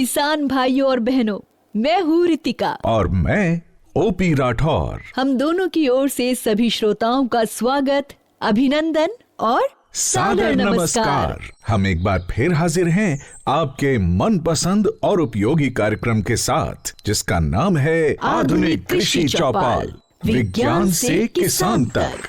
किसान भाइयों और बहनों, मैं हूँ रितिका और मैं ओपी राठौर। हम दोनों की ओर से सभी श्रोताओं का स्वागत, अभिनंदन और सादर नमस्कार। हम एक बार फिर हाजिर हैं आपके मनपसंद और उपयोगी कार्यक्रम के साथ, जिसका नाम है आधुनिक कृषि चौपाल, विज्ञान से किसान तक।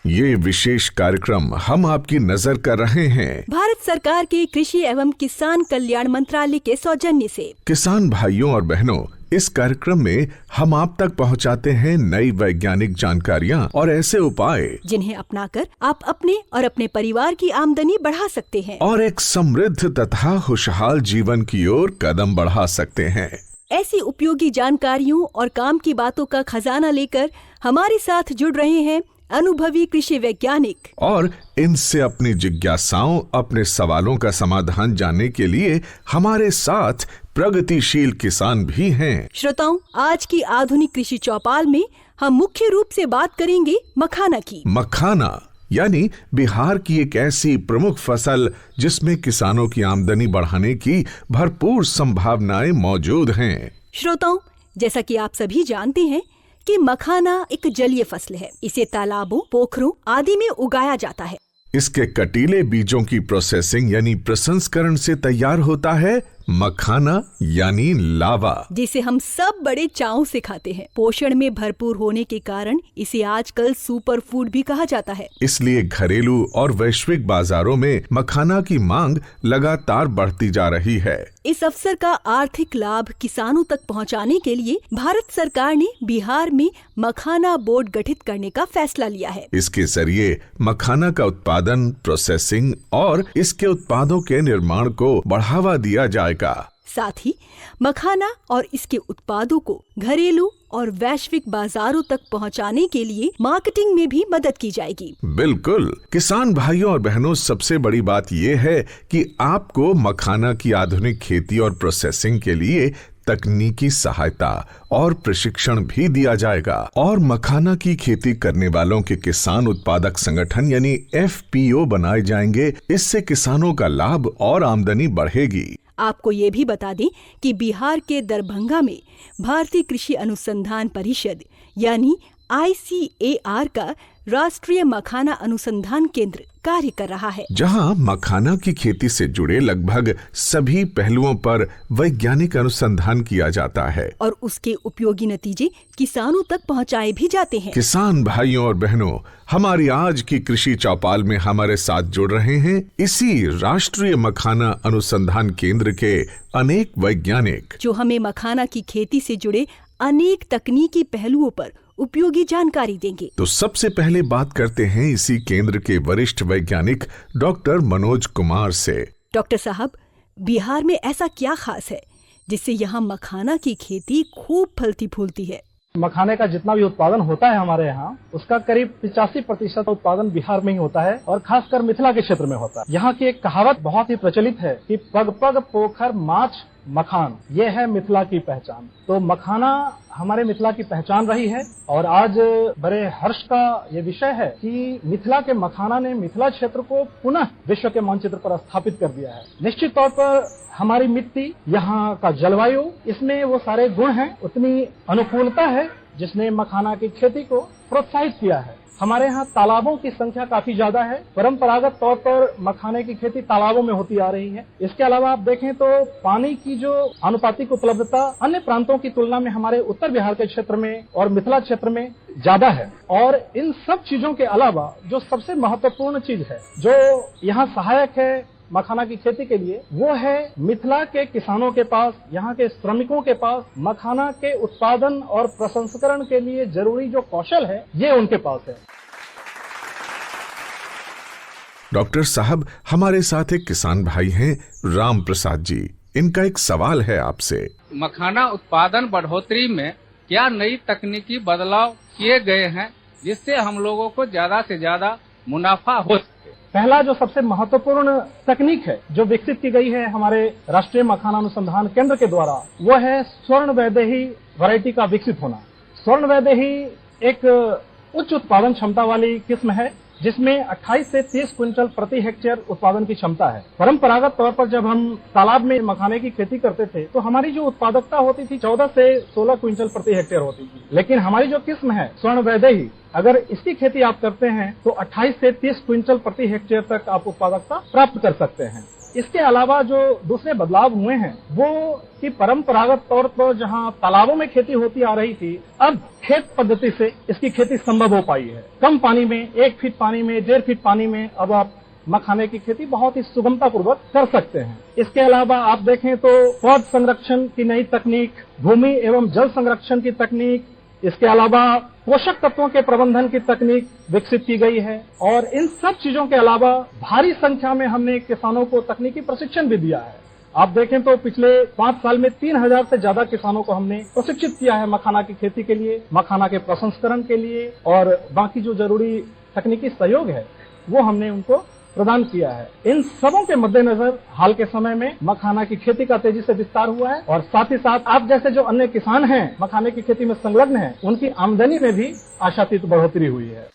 ये विशेष कार्यक्रम हम आपकी नजर कर रहे हैं भारत सरकार के कृषि एवं किसान कल्याण मंत्रालय के सौजन्य से। किसान भाइयों और बहनों, इस कार्यक्रम में हम आप तक पहुंचाते हैं नई वैज्ञानिक जानकारियां और ऐसे उपाय जिन्हें अपनाकर आप अपने और अपने परिवार की आमदनी बढ़ा सकते हैं और एक समृद्ध तथा खुशहाल जीवन की ओर कदम बढ़ा सकते हैं। ऐसी उपयोगी जानकारियों और काम की बातों का खजाना लेकर हमारे साथ जुड़ रहे हैं अनुभवी कृषि वैज्ञानिक, और इनसे अपनी जिज्ञासाओं, अपने सवालों का समाधान जानने के लिए हमारे साथ प्रगतिशील किसान भी हैं। श्रोताओं, आज की आधुनिक कृषि चौपाल में हम मुख्य रूप से बात करेंगे मखाना की। मखाना यानी बिहार की एक ऐसी प्रमुख फसल जिसमें किसानों की आमदनी बढ़ाने की भरपूर संभावनाएं मौजूद हैं। श्रोताओं, जैसा कि आप सभी जानते हैं कि मखाना एक जलीय फसल है। इसे तालाबों, पोखरों आदि में उगाया जाता है। इसके कटीले बीजों की प्रोसेसिंग यानी प्रसंस्करण से तैयार होता है मखाना यानी लावा, जिसे हम सब बड़े चाव से खाते हैं। पोषण में भरपूर होने के कारण इसे आजकल सुपर फूड भी कहा जाता है। इसलिए घरेलू और वैश्विक बाजारों में मखाना की मांग लगातार बढ़ती जा रही है। इस अवसर का आर्थिक लाभ किसानों तक पहुंचाने के लिए भारत सरकार ने बिहार में मखाना बोर्ड गठित करने का फैसला लिया है। इसके जरिए मखाना का उत्पादन, प्रोसेसिंग और इसके उत्पादों के निर्माण को बढ़ावा दिया जाएगा। साथ ही मखाना और इसके उत्पादों को घरेलू और वैश्विक बाजारों तक पहुंचाने के लिए मार्केटिंग में भी मदद की जाएगी। बिल्कुल। किसान भाइयों और बहनों, सबसे बड़ी बात यह है कि आपको मखाना की आधुनिक खेती और प्रोसेसिंग के लिए तकनीकी सहायता और प्रशिक्षण भी दिया जाएगा, और मखाना की खेती करने वालों के किसान उत्पादक संगठन यानी FPO बनाए जाएंगे। इससे किसानों का लाभ और आमदनी बढ़ेगी। आपको ये भी बता दें कि बिहार के दरभंगा में भारतीय कृषि अनुसंधान परिषद यानी ICAR का राष्ट्रीय मखाना अनुसंधान केंद्र कार्य कर रहा है, जहां मखाना की खेती से जुड़े लगभग सभी पहलुओं पर वैज्ञानिक अनुसंधान किया जाता है और उसके उपयोगी नतीजे किसानों तक पहुंचाए भी जाते हैं। किसान भाइयों और बहनों, हमारी आज की कृषि चौपाल में हमारे साथ जुड़ रहे हैं इसी राष्ट्रीय मखाना अनुसंधान केंद्र के अनेक वैज्ञानिक, जो हमें मखाना की खेती से जुड़े अनेक तकनीकी पहलुओं पर उपयोगी जानकारी देंगे। तो सबसे पहले बात करते हैं इसी केंद्र के वरिष्ठ वैज्ञानिक डॉक्टर मनोज कुमार से। डॉक्टर साहब, बिहार में ऐसा क्या खास है जिससे यहाँ मखाना की खेती खूब फलती फूलती है? मखाने का जितना भी उत्पादन होता है हमारे यहाँ, उसका करीब 85% उत्पादन बिहार में ही होता है और खासकर मिथिला के क्षेत्र में होता है। यहाँ की एक कहावत बहुत ही प्रचलित है कि पग पग पोखर माछ मखान, ये है मिथिला की पहचान। तो मखाना हमारे मिथिला की पहचान रही है और आज बड़े हर्ष का ये विषय है कि मिथिला के मखाना ने मिथिला क्षेत्र को पुनः विश्व के मानचित्र पर स्थापित कर दिया है। निश्चित तौर पर हमारी मिट्टी, यहाँ का जलवायु, इसमें वो सारे गुण हैं, उतनी अनुकूलता है जिसने मखाना की खेती को प्रोत्साहित किया है। हमारे यहाँ तालाबों की संख्या काफी ज्यादा है। परंपरागत तौर पर मखाने की खेती तालाबों में होती आ रही है। इसके अलावा आप देखें तो पानी की जो आनुपातिक उपलब्धता अन्य प्रांतों की तुलना में हमारे उत्तर बिहार के क्षेत्र में और मिथिला क्षेत्र में ज्यादा है। और इन सब चीजों के अलावा जो सबसे महत्वपूर्ण चीज है जो यहाँ सहायक है मखाना की खेती के लिए, वो है मिथिला के किसानों के पास, यहाँ के श्रमिकों के पास मखाना के उत्पादन और प्रसंस्करण के लिए जरूरी जो कौशल है, ये उनके पास है। डॉक्टर साहब, हमारे साथ एक किसान भाई हैं राम प्रसाद जी। इनका एक सवाल है आपसे। मखाना उत्पादन बढ़ोतरी में क्या नई तकनीकी बदलाव किए गए हैं जिससे हम लोगों को ज्यादा से ज्यादा मुनाफा हो सके? पहला जो सबसे महत्वपूर्ण तकनीक है जो विकसित की गई है हमारे राष्ट्रीय मखाना अनुसंधान केंद्र के द्वारा, वो है स्वर्ण वैदेही वैरायटी का विकसित होना। स्वर्ण वैदेही एक उच्च उत्पादन क्षमता वाली किस्म है जिसमें 28 से 30 क्विंटल प्रति हेक्टेयर उत्पादन की क्षमता है। परंपरागत तौर पर जब हम तालाब में मखाने की खेती करते थे तो हमारी जो उत्पादकता होती थी 14 से 16 क्विंटल प्रति हेक्टेयर होती थी, लेकिन हमारी जो किस्म है स्वर्ण वैदेही, अगर इसकी खेती आप करते हैं तो 28 से 30 क्विंटल प्रति हेक्टेयर तक आप उत्पादकता प्राप्त कर सकते हैं। इसके अलावा जो दूसरे बदलाव हुए हैं वो कि परंपरागत तौर पर जहां तालाबों में खेती होती आ रही थी, अब खेत पद्धति से इसकी खेती संभव हो पाई है। कम पानी में, 1 फीट पानी में, 1.5 फीट पानी में अब आप मखाने की खेती बहुत ही सुगमता पूर्वक कर सकते हैं। इसके अलावा आप देखें तो पौध संरक्षण की नई तकनीक, भूमि एवं जल संरक्षण की तकनीक, इसके अलावा पोषक तत्वों के प्रबंधन की तकनीक विकसित की गई है और इन सब चीजों के अलावा भारी संख्या में हमने किसानों को तकनीकी प्रशिक्षण भी दिया है। आप देखें तो पिछले 5 साल में 3000 से ज्यादा किसानों को हमने प्रशिक्षित किया है मखाना की खेती के लिए, मखाना के प्रसंस्करण के लिए, और बाकी जो जरूरी तकनीकी सहयोग है वो हमने उनको प्रदान किया है। इन सबों के मद्देनजर हाल के समय में मखाना की खेती का तेजी से विस्तार हुआ है और साथ ही साथ आप जैसे जो अन्य किसान हैं मखाने की खेती में संलग्न हैं, उनकी आमदनी में भी आशातीत बढ़ोतरी हुई है।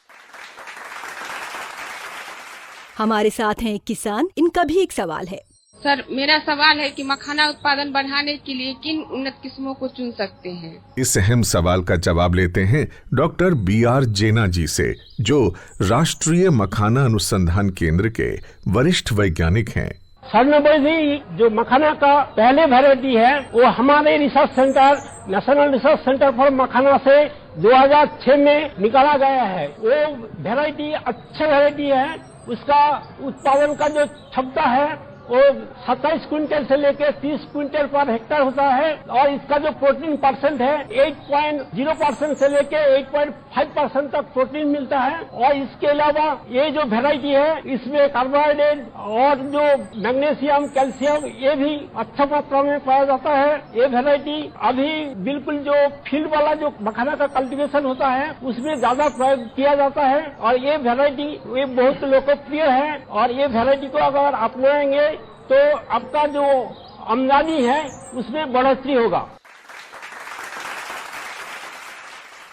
हमारे साथ हैं एक किसान, इनका भी एक सवाल है। सर, मेरा सवाल है कि मखाना उत्पादन बढ़ाने के लिए किन उन्नत किस्मों को चुन सकते हैं? इस अहम सवाल का जवाब लेते हैं डॉक्टर BR जेना जी से, जो राष्ट्रीय मखाना अनुसंधान केंद्र के वरिष्ठ वैज्ञानिक हैं। स्वर्णवैदेही जो मखाना का पहले वैरायटी है वो हमारे research centre, national research centre for makhana से 2006 में निकाला गया है। वो वैरायटी अच्छा वैरायटी है। उसका उत्पादन का जो क्षमता है वो 27 क्विंटल से लेकर 30 क्विंटल पर हेक्टेयर होता है और इसका जो प्रोटीन परसेंट है 8.0% से लेकर 8.5% तक प्रोटीन मिलता है। और इसके अलावा ये जो वैरायटी है इसमें कार्बोहाइड्रेट और जो मैग्नीशियम, कैल्शियम ये भी अच्छा मात्रा में पाया जाता है। ये वैरायटी अभी बिल्कुल जो फील्ड वाला जो मखाना का कल्टीवेशन होता है उसमें ज्यादा प्रयोग किया जाता है और ये वैरायटी ये बहुत लोकप्रिय है और ये वैरायटी को अगर अपनाएंगे तो आपका जो आमदनी है उसमें बढ़ोतरी होगा।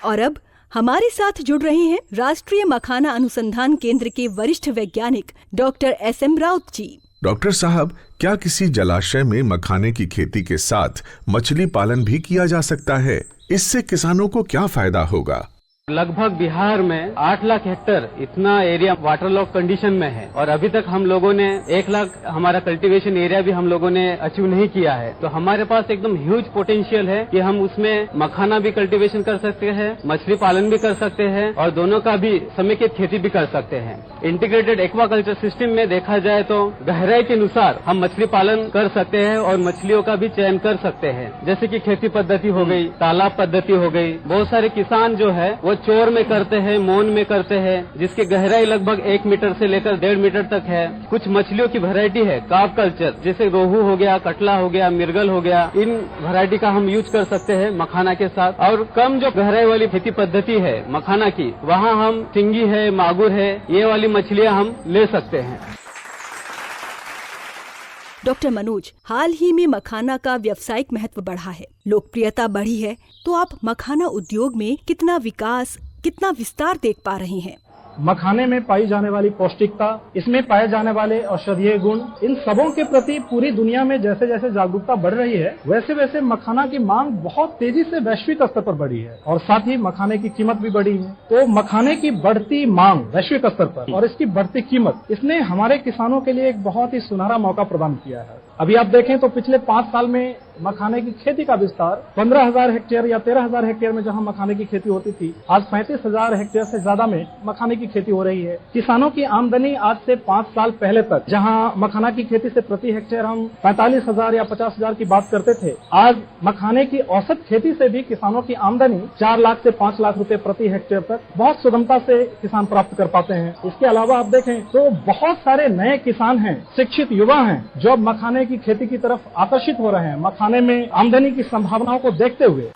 और अब हमारे साथ जुड़ रहे हैं राष्ट्रीय मखाना अनुसंधान केंद्र के वरिष्ठ वैज्ञानिक डॉक्टर SM राउत जी। डॉक्टर साहब, क्या किसी जलाशय में मखाने की खेती के साथ मछली पालन भी किया जा सकता है? इससे किसानों को क्या फायदा होगा? लगभग बिहार में 8 लाख हेक्टेयर इतना एरिया वाटर लॉक कंडीशन में है और अभी तक हम लोगों ने 1 लाख हमारा कल्टीवेशन एरिया भी हम लोगों ने अचीव नहीं किया है। तो हमारे पास एकदम ह्यूज पोटेंशियल है कि हम उसमें मखाना भी कल्टीवेशन कर सकते हैं, मछली पालन भी कर सकते हैं और दोनों का भी समेकित खेती भी कर सकते हैं। इंटीग्रेटेड एक्वाकल्चर सिस्टम में देखा जाए तो गहराई के अनुसार हम मछली पालन कर सकते हैं और मछलियों का भी चयन कर सकते हैं, जैसे कि खेती पद्धति हो गई, तालाब पद्धति हो गई। बहुत सारे किसान जो है वो चोर में करते हैं, मौन में करते हैं, जिसकी गहराई लगभग 1 मीटर से लेकर 1.5 मीटर तक है। कुछ मछलियों की वैरायटी है कार्प कल्चर, जैसे रोहू हो गया, कटला हो गया, मिर्गल हो गया। इन वैरायटी का हम यूज कर सकते हैं मखाना के साथ। और कम जो गहराई वाली खेती पद्धति है मखाना की, वहाँ हम सिंगी है, मागुर है, ये वाली मछलियाँ हम ले सकते हैं। डॉक्टर मनोज, हाल ही में मखाना का व्यावसायिक महत्व बढ़ा है, लोकप्रियता बढ़ी है, तो आप मखाना उद्योग में कितना विकास, कितना विस्तार देख पा रहे हैं? मखाने में पाई जाने वाली पौष्टिकता, इसमें पाए जाने वाले औषधीय गुण, इन सबों के प्रति पूरी दुनिया में जैसे जैसे जागरूकता बढ़ रही है वैसे वैसे मखाना की मांग बहुत तेजी से वैश्विक स्तर पर बढ़ी है और साथ ही मखाने की कीमत भी बढ़ी है। तो मखाने की बढ़ती मांग वैश्विक स्तर पर और इसकी बढ़ती कीमत, इसने हमारे किसानों के लिए एक बहुत ही सुनहरा मौका प्रदान किया है। अभी आप देखें तो पिछले 5 साल में मखाने की खेती का विस्तार 15,000 हेक्टेयर या 13,000 हेक्टेयर में जहां मखाने की खेती होती थी, आज 35,000 हेक्टेयर से ज्यादा में मखाने की खेती हो रही है। किसानों की आमदनी आज से 5 साल पहले तक जहां मखाना की खेती से प्रति हेक्टेयर हम 45,000 या 50,000 की बात करते थे, आज मखाने की औसत खेती से भी किसानों की आमदनी 4 लाख से 5 लाख रुपए प्रति हेक्टेयर तक बहुत सुगमता से किसान प्राप्त कर पाते हैं। इसके अलावा आप देखें तो बहुत सारे नए किसान हैं, शिक्षित युवा हैं, जो अब मखाने की खेती की तरफ आकर्षित हो रहे हैं, मखाने में आमदनी की संभावनाओं को देखते हुए।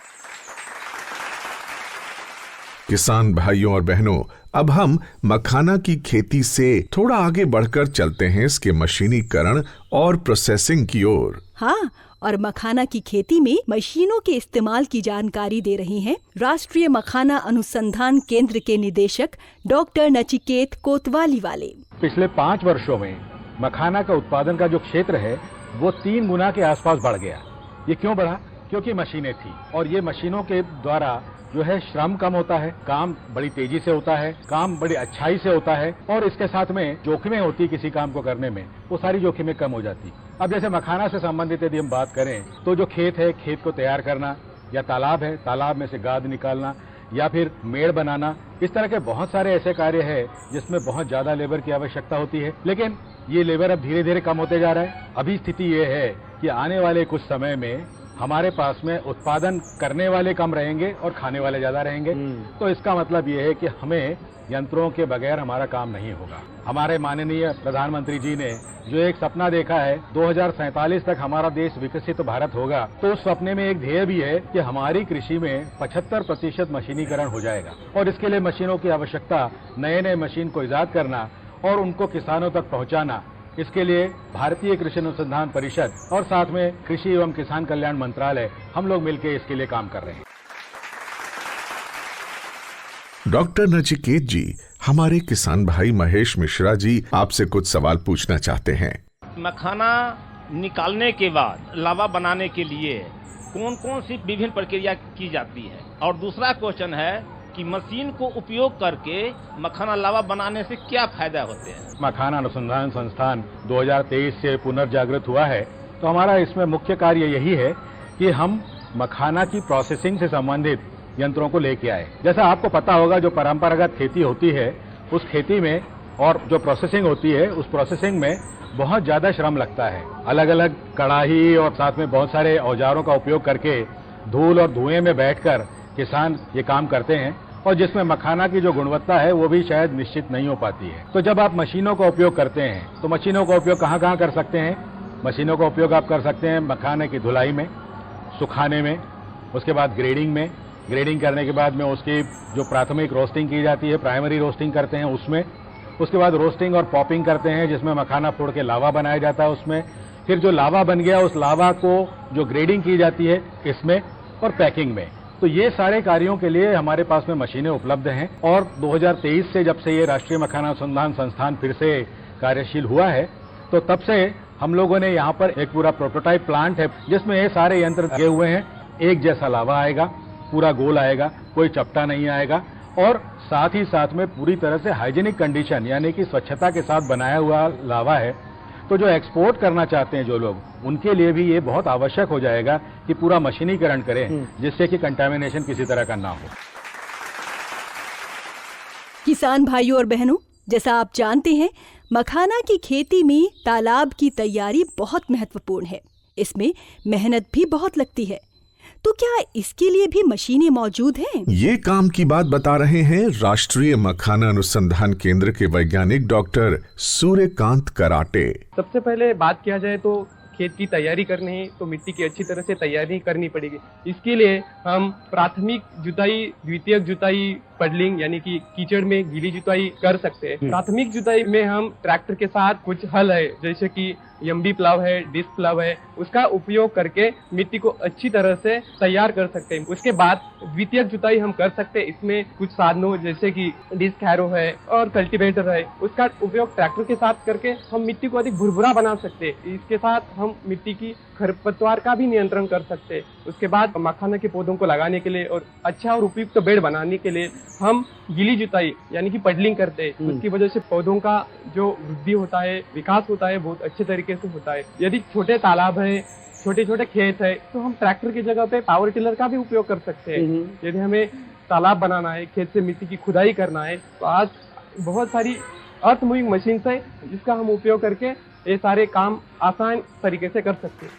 किसान भाइयों और बहनों, अब हम मखाना की खेती से थोड़ा आगे बढ़कर चलते हैं इसके मशीनीकरण और प्रोसेसिंग की ओर। हाँ, और मखाना की खेती में मशीनों के इस्तेमाल की जानकारी दे रही हैं राष्ट्रीय मखाना अनुसंधान केंद्र के निदेशक डॉक्टर नचिकेत कोतवाली वाले। पिछले 5 वर्षों में मखाना का उत्पादन का जो क्षेत्र है वो 3 गुना के आसपास बढ़ गया। ये क्यों बढ़ा? क्योंकि मशीनें थी, और ये मशीनों के द्वारा जो है श्रम कम होता है, काम बड़ी तेजी से होता है, काम बड़ी अच्छाई से होता है, और इसके साथ में जोखिमें होती किसी काम को करने में, वो सारी जोखिमें कम हो जाती। अब जैसे मखाना से संबंधित यदि हम बात करें तो जो खेत है, खेत को तैयार करना, या तालाब है, तालाब में से गाद निकालना, या फिर मेड़ बनाना, इस तरह के बहुत सारे ऐसे कार्य है जिसमें बहुत ज्यादा लेबर की आवश्यकता होती है। लेकिन ये लेबर अब धीरे धीरे कम होते जा रहा है। अभी स्थिति ये है कि आने वाले कुछ समय में हमारे पास में उत्पादन करने वाले कम रहेंगे और खाने वाले ज्यादा रहेंगे। तो इसका मतलब ये है कि हमें यंत्रों के बगैर हमारा काम नहीं होगा। हमारे माननीय प्रधानमंत्री जी ने जो एक सपना देखा है 2047 तक हमारा देश विकसित भारत होगा, तो उस सपने में एक ध्येय भी है कि हमारी कृषि में 75% मशीनीकरण हो जाएगा, और इसके लिए मशीनों की आवश्यकता, नए नए मशीन को ईजाद करना और उनको किसानों तक पहुंचाना, इसके लिए भारतीय कृषि अनुसंधान परिषद और साथ में कृषि एवं किसान कल्याण मंत्रालय, हम लोग मिलकर इसके लिए काम कर रहे हैं। डॉक्टर नचिकेत जी, हमारे किसान भाई महेश मिश्रा जी आपसे कुछ सवाल पूछना चाहते हैं। मखाना निकालने के बाद लावा बनाने के लिए कौन कौन सी विभिन्न प्रक्रिया की जाती है, और दूसरा क्वेश्चन है कि मशीन को उपयोग करके मखाना लावा बनाने से क्या फायदा होते हैं? मखाना अनुसंधान संस्थान 2023 से पुनर्जागृत हुआ है, तो हमारा इसमें मुख्य कार्य यही है कि हम मखाना की प्रोसेसिंग से संबंधित यंत्रों को लेके आए। जैसा आपको पता होगा, जो परंपरागत खेती होती है उस खेती में और जो प्रोसेसिंग होती है उस प्रोसेसिंग में बहुत ज्यादा श्रम लगता है। अलग अलग कड़ाही और साथ में बहुत सारे औजारों का उपयोग करके धूल और धुएं में बैठकर किसान ये काम करते हैं, और जिसमें मखाना की जो गुणवत्ता है वो भी शायद निश्चित नहीं हो पाती है। तो जब आप मशीनों का उपयोग करते हैं तो मशीनों का उपयोग कहाँ कहाँ कर सकते हैं? मशीनों का उपयोग आप कर सकते हैं मखाने की धुलाई में, सुखाने में, उसके बाद ग्रेडिंग में, ग्रेडिंग करने के बाद में उसकी जो प्राथमिक रोस्टिंग की जाती है, प्राइमरी रोस्टिंग करते हैं उसमें, उसके बाद रोस्टिंग और पॉपिंग करते हैं जिसमें मखाना फोड़ के लावा बनाया जाता है उसमें, फिर जो लावा बन गया उस लावा को जो ग्रेडिंग की जाती है इसमें, और पैकिंग में। तो ये सारे कार्यों के लिए हमारे पास में मशीनें उपलब्ध हैं, और 2023 से जब से ये राष्ट्रीय मखाना अनुसंधान संस्थान फिर से कार्यशील हुआ है, तो तब से हम लोगों ने यहाँ पर एक पूरा प्रोटोटाइप प्लांट है जिसमें ये सारे यंत्र लगे हुए हैं। एक जैसा लावा आएगा, पूरा गोल आएगा, कोई चपटा नहीं आएगा, और साथ ही साथ में पूरी तरह से हाइजीनिक कंडीशन यानी कि स्वच्छता के साथ बनाया हुआ लावा है। तो जो एक्सपोर्ट करना चाहते हैं जो लोग, उनके लिए भी ये बहुत आवश्यक हो जाएगा कि पूरा मशीनीकरण करें जिससे कि कंटामिनेशन किसी तरह का ना हो। किसान भाइयों और बहनों, जैसा आप जानते हैं, मखाना की खेती में तालाब की तैयारी बहुत महत्वपूर्ण है। इसमें मेहनत भी बहुत लगती है। तो क्या इसके लिए भी मशीनें मौजूद हैं? ये काम की बात बता रहे हैं राष्ट्रीय मखाना अनुसंधान केंद्र के वैज्ञानिक डॉक्टर सूर्यकांत कराटे। सबसे पहले बात किया जाए तो खेत की तैयारी करनी है तो मिट्टी की अच्छी तरह से तैयारी करनी पड़ेगी। इसके लिए हम प्राथमिक जुताई, द्वितीयक जुताई, पडलिंग यानी कि कीचड़ में गीली जुताई कर सकते हैं। प्राथमिक जुताई में हम ट्रैक्टर के साथ कुछ हल है जैसे कि यम्बी प्लाव है, डिस्क प्लाव है, उसका उपयोग करके मिट्टी को अच्छी तरह से तैयार कर सकते हैं। उसके बाद द्वितीयक जुताई हम कर सकते हैं। इसमें कुछ साधनों जैसे कि डिस्क हैरो है और कल्टीवेटर है, उसका उपयोग ट्रैक्टर के साथ करके हम मिट्टी को अधिक भुरभुरा बना सकते हैं। इसके साथ हम मिट्टी की खरपतवार का भी नियंत्रण कर सकते हैं। उसके बाद मखाना के पौधों को लगाने के लिए और अच्छा और उपयुक्त बेड बनाने के लिए हम गीली जुताई यानी कि पडलिंग करते हैं। उसकी वजह से पौधों का जो वृद्धि होता है, विकास होता है, बहुत अच्छे तरीके से होता है। यदि छोटे तालाब है, छोटे छोटे खेत है, तो हम ट्रैक्टर की जगह पे पावर टिलर का भी उपयोग कर सकते हैं। यदि हमें तालाब बनाना है, खेत से मिट्टी की खुदाई करना है, तो आज बहुत सारी अर्थ मूविंग मशीन है जिसका हम उपयोग करके ये सारे काम आसान तरीके से कर सकते हैं।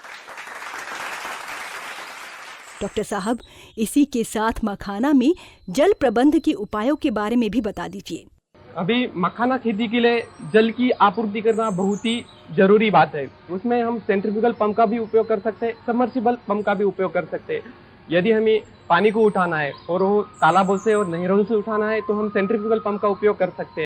डॉक्टर साहब, इसी के साथ मखाना में जल प्रबंध के उपायों के बारे में भी बता दीजिए। अभी मखाना खेती के लिए जल की आपूर्ति करना बहुत ही जरूरी बात है। उसमें हम सेंट्रीफ्यूगल पंप का भी उपयोग कर सकते हैं, सबमर्सिबल पंप का भी उपयोग कर सकते हैं। यदि हमें पानी को उठाना है और वो तालाबों से और नहरों से उठाना है तो हम सेंट्रीफ्यूगल पंप का उपयोग कर सकते हैं।